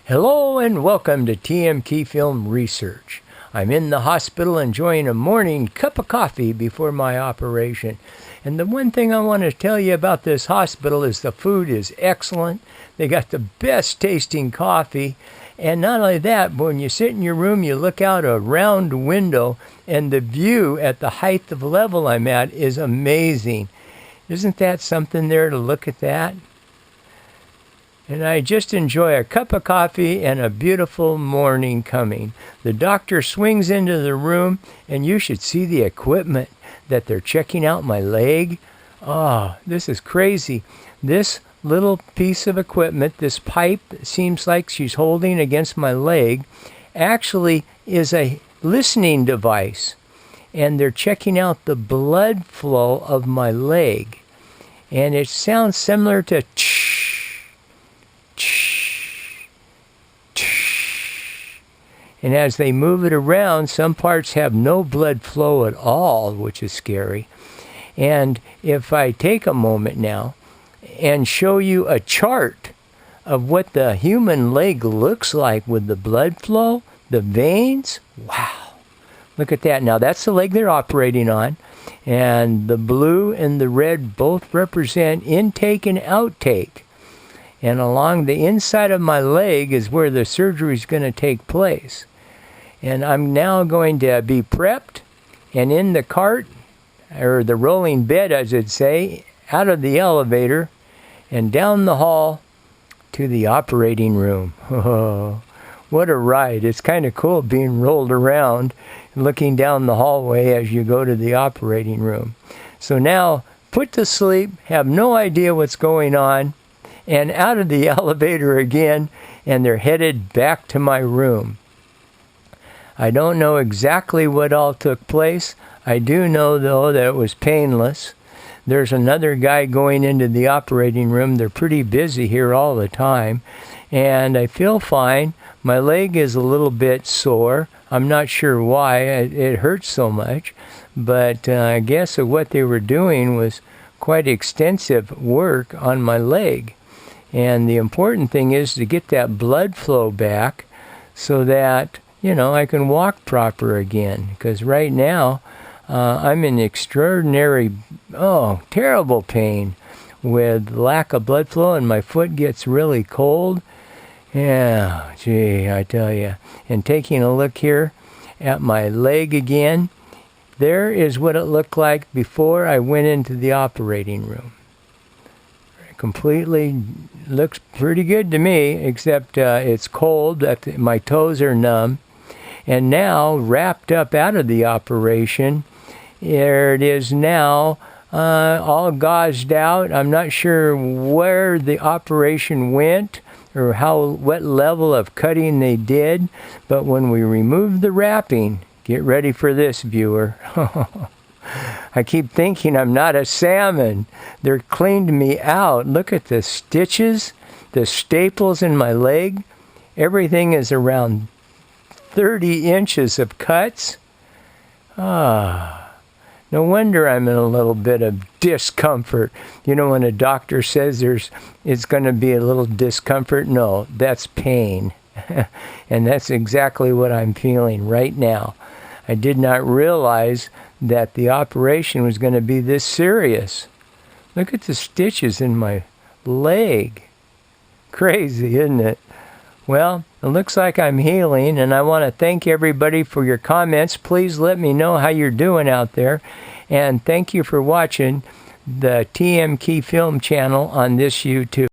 Hello and welcome to TMKey Film Research. I'm in the hospital enjoying a morning cup of coffee before my operation. And the one thing I want to tell you about this hospital is the food is excellent. They got the best tasting coffee. And not only that, but when you sit in your room, you look out a round window and the view at the height of level I'm at is amazing. Isn't that something there to look at that? And I just enjoy a cup of coffee and a beautiful morning coming. The doctor swings into the room, and you should see the equipment that they're checking out my leg. Oh, this is crazy. This little piece of equipment, this pipe seems like she's holding against my leg, actually is a listening device. And they're checking out the blood flow of my leg. And it sounds similar to and as they move it around, some parts have no blood flow at all, which is scary. And if I take a moment now and show you a chart of what the human leg looks like with the blood flow, the veins, wow. Look at that. Now that's the leg they're operating on. And the blue and the red both represent intake and outtake. And along the inside of my leg is where the surgery is going to take place. And I'm now going to be prepped and in the cart, or the rolling bed, I should say, out of the elevator and down the hall to the operating room. Oh, what a ride. It's kind of cool being rolled around and looking down the hallway as you go to the operating room. So now, put to sleep, have no idea what's going on, and out of the elevator again, and they're headed back to my room. I don't know exactly what all took place. I do know, though, that it was painless. There's another guy going into the operating room. They're pretty busy here all the time. And I feel fine. My leg is a little bit sore. I'm not sure why. It hurts so much. But I guess what they were doing was quite extensive work on my leg. And the important thing is to get that blood flow back so that, I can walk proper again. Because right now, I'm in extraordinary, terrible pain with lack of blood flow, and my foot gets really cold. Yeah, gee, I tell you. And taking a look here at my leg again, there is what it looked like before I went into the operating room. Completely looks pretty good to me, except it's cold, my toes are numb. And now, wrapped up out of the operation, there it is now, all gauzed out. I'm not sure where the operation went or what level of cutting they did, but when we removed the wrapping, get ready for this, viewer. I keep thinking I'm not a salmon. They're cleaned me out. Look at the stitches, the staples in my leg. Everything is around 30 inches of cuts. No wonder I'm in a little bit of discomfort. When a doctor says it's going to be a little discomfort, no, that's pain. And that's exactly what I'm feeling right now. I did not realize that the operation was going to be this serious. Look at the stitches in my leg. Crazy, isn't it? Well, it looks like I'm healing, and I want to thank everybody for your comments. Please let me know how you're doing out there. And thank you for watching the TMKey Film channel on this YouTube.